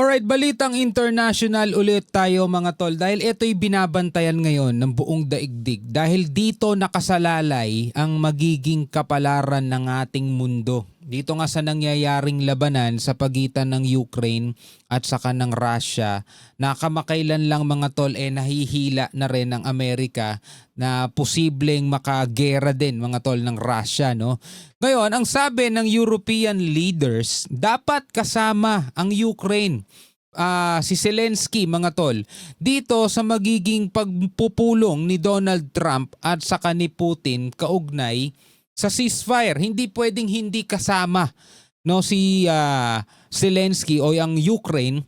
Alright, balitang international ulit tayo mga tol dahil ito'y binabantayan ngayon ng buong daigdig dahil dito nakasalalay ang magiging kapalaran ng ating mundo. Dito nga sa nangyayaring labanan sa pagitan ng Ukraine at saka ng Russia na kamakailan lang mga tol nahihila na rin ng Amerika na posibleng makagera din mga tol ng Russia, no? Ngayon, ang sabi ng European leaders, dapat kasama ang Ukraine. Si Zelensky mga tol dito sa magiging pagpupulong ni Donald Trump at saka ni Putin kaugnay sa ceasefire. Hindi pwedeng hindi kasama no si Zelensky o ang Ukraine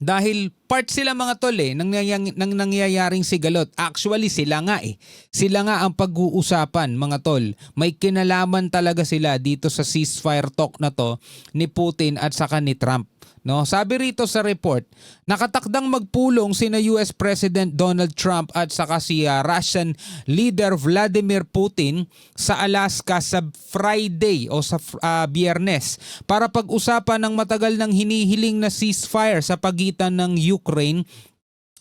dahil part sila mga tol ng nangyayaring sigalot. Actually sila nga Sila nga ang pag-uusapan mga tol. May kinalaman talaga sila dito sa ceasefire talk na to ni Putin at saka ni Trump. No, sabi rito sa report, nakatakdang magpulong sina US President Donald Trump at saka si Russian leader Vladimir Putin sa Alaska sa Friday o sa Biyernes para pag-usapan ng matagal nang hinihiling na ceasefire sa pagitan ng Ukraine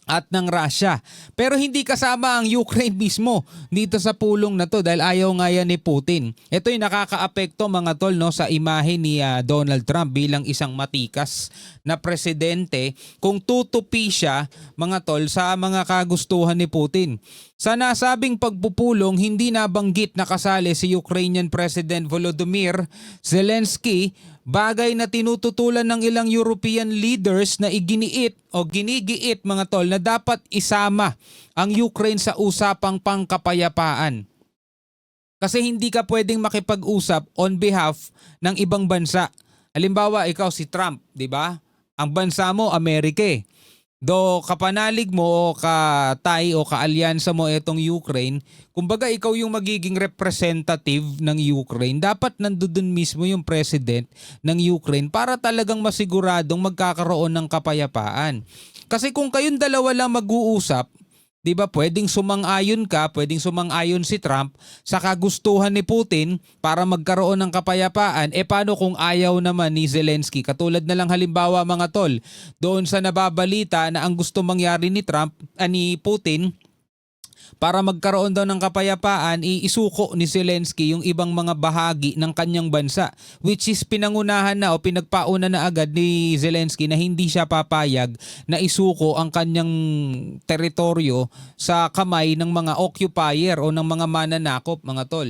at ng Russia. Pero hindi kasama ang Ukraine mismo dito sa pulong na to dahil ayaw nga yan ni Putin. Ito'y nakakaapekto mga tol no, sa imahe ni Donald Trump bilang isang matikas na presidente kung tutupi siya mga tol sa mga kagustuhan ni Putin. Sa nasabing pagpupulong, hindi nabanggit na kasali si Ukrainian President Volodymyr Zelensky, bagay na tinututulan ng ilang European leaders na ginigiit mga tol na dapat isama ang Ukraine sa usapang pangkapayapaan. Kasi hindi ka pwedeng makipag-usap on behalf ng ibang bansa. Halimbawa, ikaw si Trump, di ba? Ang bansa mo, Amerika Do kapanalig mo o katay o kaalyansa mo itong Ukraine, kumbaga ikaw yung magiging representative ng Ukraine, dapat nandoon mismo yung president ng Ukraine para talagang masiguradong magkakaroon ng kapayapaan. Kasi kung kayong dalawa lang mag-uusap, di ba pwedeng sumang-ayon ka, pwedeng sumang-ayon si Trump sa kagustuhan ni Putin para magkaroon ng kapayapaan. Paano kung ayaw naman ni Zelensky? Katulad na lang halimbawa mga tol, doon sa nababalita na ang gusto mangyari ni ni Putin para magkaroon daw ng kapayapaan, isuko ni Zelensky yung ibang mga bahagi ng kanyang bansa, which is pinangunahan na o pinagpauna na agad ni Zelensky na hindi siya papayag na isuko ang kanyang teritoryo sa kamay ng mga occupier o ng mga mananakop mga tol.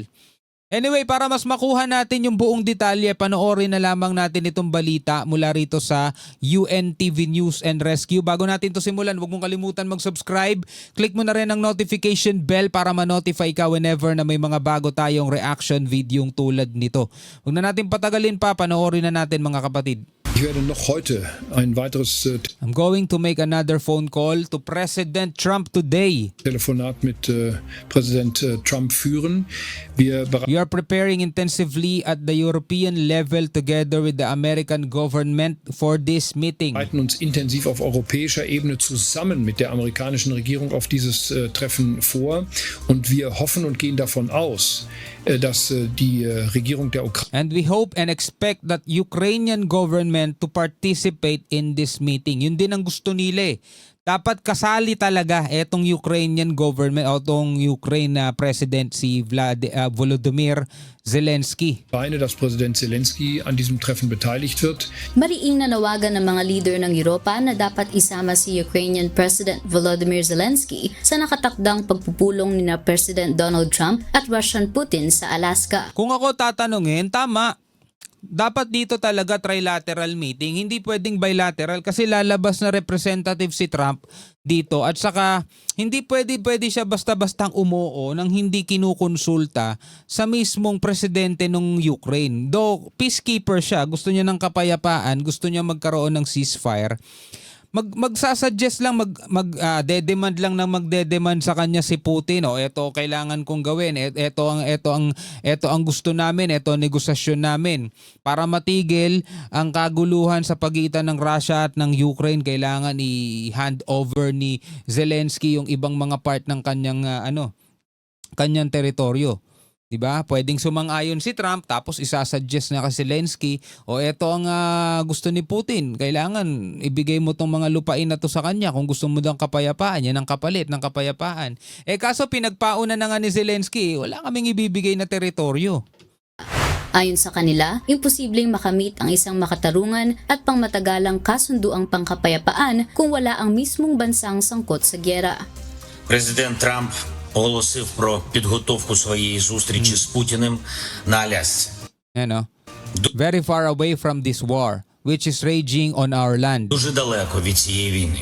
Anyway, para mas makuha natin yung buong detalye, panoorin na lamang natin itong balita mula rito sa UNTV News and Rescue. Bago natin to simulan, huwag mong kalimutan mag-subscribe. Click mo na rin ang notification bell para ma-notify ka whenever na may mga bago tayong reaction videong tulad nito. Huwag na natin patagalin pa, panoorin na natin mga kapatid. Ich werde noch heute ein weiteres I'm going to make another phone call to President Trump today. Telefonat mit Präsident Trump führen. We are preparing intensively at the European level together with the American government for this meeting. Wir bereiten uns intensiv auf europäischer Ebene zusammen mit der amerikanischen Regierung auf dieses Treffen vor und wir hoffen und gehen davon aus, dass die Regierung der Ukraine and we hope and expect that Ukrainian government to participate in this meeting. Yun din ang gusto nila Dapat kasali talaga etong Ukrainian government o itong Ukraine President si Volodymyr Zelensky. dass Präsident Zelensky an diesem Treffen beteiligt wird. Mariing nanawagan ng mga leader ng Europa na dapat isama si Ukrainian President Volodymyr Zelensky sa nakatakdang pagpupulong ni President Donald Trump at Russian Putin sa Alaska. Kung ako tatanungin, tama. Dapat dito talaga trilateral meeting, hindi pwedeng bilateral kasi lalabas na representative si Trump dito at saka hindi pwede siya basta-bastang umuo nang hindi kinukonsulta sa mismong presidente ng Ukraine. Though peacekeeper siya, gusto niya ng kapayapaan, gusto niya magkaroon ng ceasefire. Magsasuggest lang magdedemand lang ng magdedemand sa kanya si Putin ito kailangan kong gawin, ito ang gusto namin, ito ang negosasyon namin para matigil ang kaguluhan sa pagitan ng Russia at ng Ukraine. Kailangan i-hand over ni Zelensky yung ibang mga part ng kanyang kanyang teritoryo. 'Diba? Pwedeng sumang-ayon si Trump tapos isasuggest na kay Zelensky, o eto ang gusto ni Putin. Kailangan ibigay mo tong mga lupain na to sa kanya kung gusto mo daw kapayapaan. Yan ang kapalit ng kapayapaan. Kaso pinagpauna na nga ni Zelensky, wala kaming ibibigay na teritoryo. Ayon sa kanila, imposibleng makamit ang isang makatarungan at pangmatagalang kasunduang pangkapayapaan kung wala ang mismong bansang sangkot sa gyera. Президент Трамп оголосив про підготовку своєї зустрічі з Путіним на Алясці. Very far away from this war, which is raging on our land. Дуже далеко від цієї війни,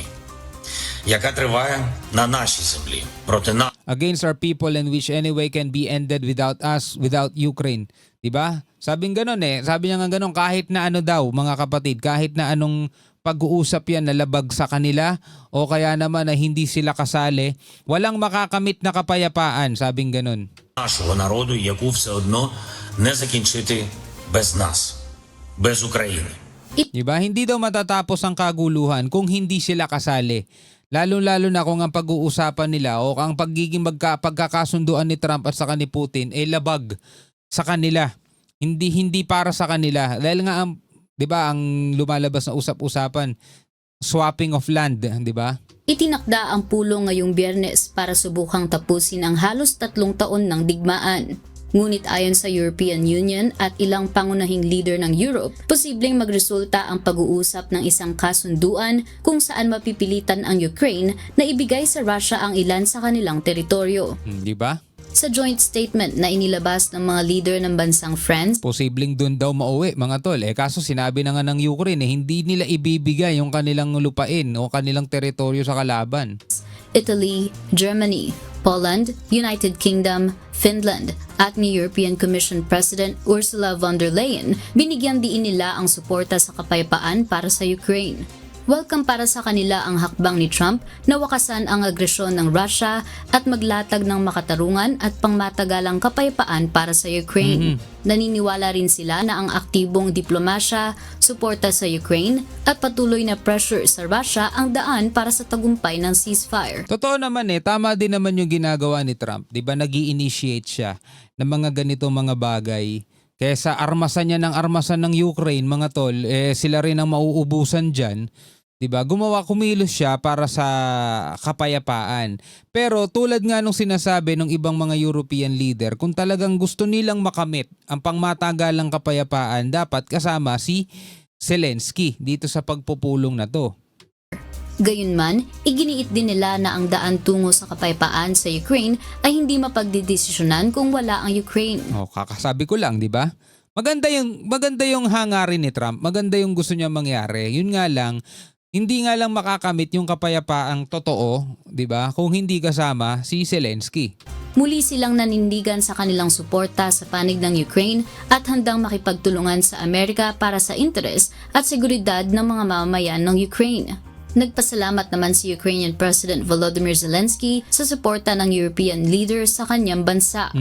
яка триває на нашій землі проти нас. Against our people, and which anyway can be ended without us, without Ukraine. Diba? Sabi niya nga ganon, kahit na ano daw mga kapatid, kahit na anong pag-uusap yan na labag sa kanila o kaya naman na hindi sila kasali, walang makakamit na kapayapaan, sabing ganon. Нашого народу, яку все одно не закінчити без нас, без України. Diba? Hindi daw matatapos ang kaguluhan kung hindi sila kasali. Lalo-lalo na kung ang pag-uusapan nila o ang pagiging pagkakasunduan ni Trump at saka ni Putin ay labag sa kanila. Hindi para sa kanila. Dahil nga ang 'di ba ang lumalabas na usap-usapan, swapping of land, 'di ba? Itinakda ang pulong ngayong Biyernes para subukang tapusin ang halos 3 taon ng digmaan. Ngunit ayon sa European Union at ilang pangunahing leader ng Europe, posibleng magresulta ang pag-uusap ng isang kasunduan kung saan mapipilitan ang Ukraine na ibigay sa Russia ang ilan sa kanilang teritoryo. 'Di ba? Sa joint statement na inilabas ng mga leader ng bansang France, Posibleng doon daw mauwi mga tol. Kaso sinabi na nga ng Ukraine hindi nila ibibigay yung kanilang lupain o kanilang teritoryo sa kalaban. Italy, Germany, Poland, United Kingdom, Finland at ni European Commission President Ursula von der Leyen, binigyan diin nila ang suporta sa kapayapaan para sa Ukraine. Welcome para sa kanila ang hakbang ni Trump na wakasan ang agresyon ng Russia at maglatag ng makatarungan at pangmatagalang kapayapaan para sa Ukraine. Naniniwala rin sila na ang aktibong diplomasya, suporta sa Ukraine at patuloy na pressure sa Russia ang daan para sa tagumpay ng ceasefire. Totoo naman tama din naman yung ginagawa ni Trump. 'Di ba nag-i-initiate siya ng mga ganitong mga bagay. Kesa armasan niya ng armasan ng Ukraine mga tol, sila rin ang mauubusan diyan. 'Di ba? Kumilos siya para sa kapayapaan. Pero tulad nga nung sinasabi ng ibang mga European leader, kung talagang gusto nilang makamit ang pangmatagalang kapayapaan, dapat kasama si Zelensky dito sa pagpupulong na to. Gayunman, iginiit din nila na ang daan tungo sa kapayapaan sa Ukraine ay hindi mapagdidesisyonan kung wala ang Ukraine. Kakasabi ko lang, 'di ba? Maganda yung hangarin ni Trump. Maganda yung gusto niya mangyari. Yun nga lang, hindi nga lang makakamit yung kapayapaang totoo, 'di ba? Kung hindi kasama si Zelensky. Muli silang nanindigan sa kanilang suporta sa panig ng Ukraine at handang makipagtulungan sa Amerika para sa interes at seguridad ng mga mamamayan ng Ukraine. Nagpasalamat naman si Ukrainian President Volodymyr Zelensky sa suporta ng European leaders sa kanyang bansa.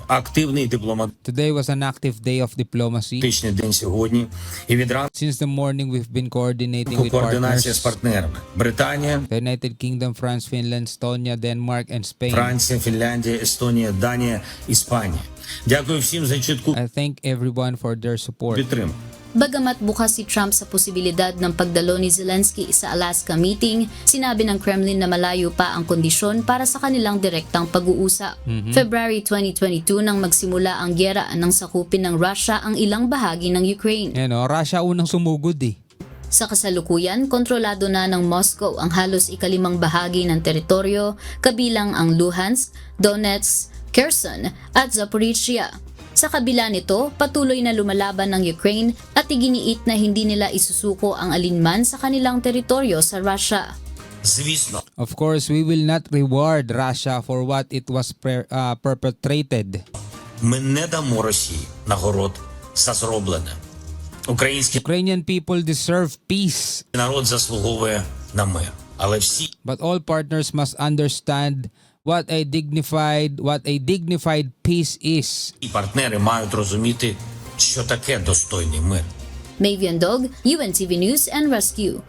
Активний дипломатичний Today was an active day of diplomacy. день сьогодні. І відразу Since the morning, we've been coordinating with координація partners. з партнерами. Британія, The United Kingdom, France, Finland, Estonia, Denmark, and Spain. Франція, Фінляндія, Естонія, Данія, Іспанія. Дякую всім за чітку I thank everyone for their support. підтримку. Bagamat bukas si Trump sa posibilidad ng pagdalo ni Zelensky sa Alaska meeting, sinabi ng Kremlin na malayo pa ang kondisyon para sa kanilang direktang pag-uusap. February 2022 nang magsimula ang gyera nang sakupin ng Russia ang ilang bahagi ng Ukraine. Russia unang sumugod Sa kasalukuyan, kontrolado na ng Moscow ang halos ikalimang bahagi ng teritoryo, kabilang ang Luhansk, Donetsk, Kherson at Zaporizhia. Sa kabila nito, patuloy na lumalaban ng Ukraine at iginiit na hindi nila isusuko ang alinman sa kanilang teritoryo sa Russia. Звісно, Of course, we will not reward Russia for what it was perpetrated. ми не дамо Росії нагород за зроблене. Український Ukrainian people deserve peace, народ заслуговує на мир. Але всі but all partners must understand what a dignified peace is. партнери мають розуміти, що таке достойний мир. May Viandog, UNTV News and Rescue.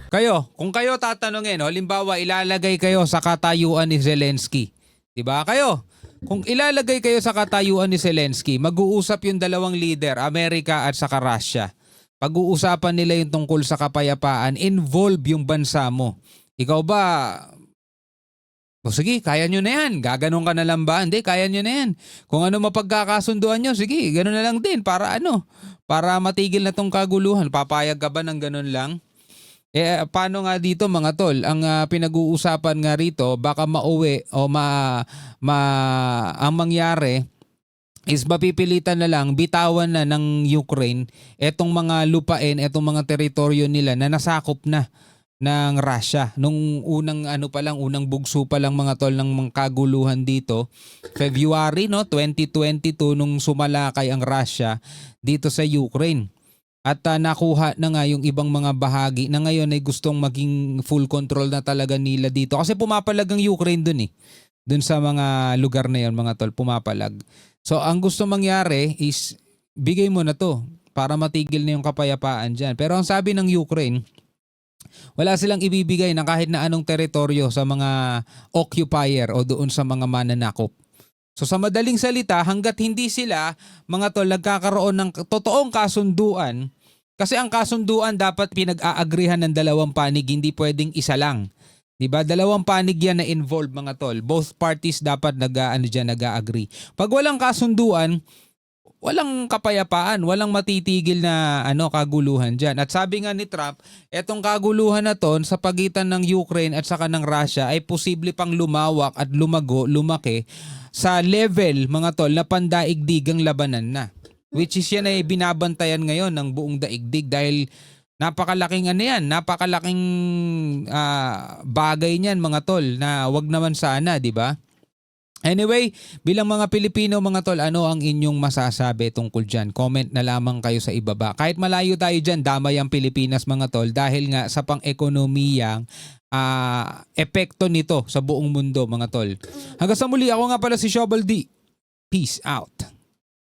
Kung kayo tatanungin, halimbawa ilalagay kayo sa katayuan ni Zelensky. 'Di ba? Kayo, Kung ilalagay kayo sa katayuan ni Zelensky, mag-uusap yung dalawang leader, Amerika at saka Russia. Pag-uusapan nila yung tungkol sa kapayapaan, involve yung bansa mo. Ikaw ba, o sige, kaya nyo na yan. Gaganon ka na lang ba? Hindi, kaya nyo na yan. Kung ano mapagkakasunduan nyo, sige, gano'n na lang din. Para ano? Para matigil na tong kaguluhan. Papayag ka ba ng gano'n lang? Paano nga dito mga tol? Ang pinag-uusapan nga rito, baka mauwi o ang mangyari is mapipilitan na lang, bitawan na ng Ukraine etong mga lupain, etong mga teritoryo nila na nasakop na ng Russia. Nung unang unang bugso pa lang mga tol ng mga kaguluhan dito, February 2022 nung sumalakay ang Russia dito sa Ukraine. At nakuha na nga yung ibang mga bahagi na ngayon ay gustong maging full control na talaga nila dito. Kasi pumapalag ang Ukraine dun eh. Dun sa mga lugar na yun mga tol, pumapalag. So ang gusto mangyari is bigay mo na to para matigil na yung kapayapaan dyan. Pero ang sabi ng Ukraine, wala silang ibibigay na kahit na anong teritoryo sa mga occupier o doon sa mga mananakop. So sa madaling salita, hanggat hindi sila mga tol nagkakaroon ng totoong kasunduan, kasi ang kasunduan dapat pinag-aagrihan ng dalawang panig, hindi pwedeng isa lang. 'Di ba? Dalawang panig yan na involved mga tol. Both parties dapat nag-agree. Pag walang kasunduan, walang kapayapaan, walang matitigil na kaguluhan diyan. At sabi nga ni Trump, etong kaguluhan na to sa pagitan ng Ukraine at saka ng Russia ay posible pang lumawak at lumaki sa level mga tol na pandaigdigang labanan na. Which is yan ay binabantayan ngayon ng buong daigdig dahil napakalaking napakalaking bagay niyan mga tol na wag naman sana, di ba? Anyway, bilang mga Pilipino mga tol, ano ang inyong masasabi tungkol dyan? Comment na lamang kayo sa ibaba. Kahit malayo tayo dyan, damay ang Pilipinas mga tol dahil nga sa pang-ekonomiyang epekto nito sa buong mundo mga tol. Hanggang sa muli, ako nga pala si Shobal D. Peace out.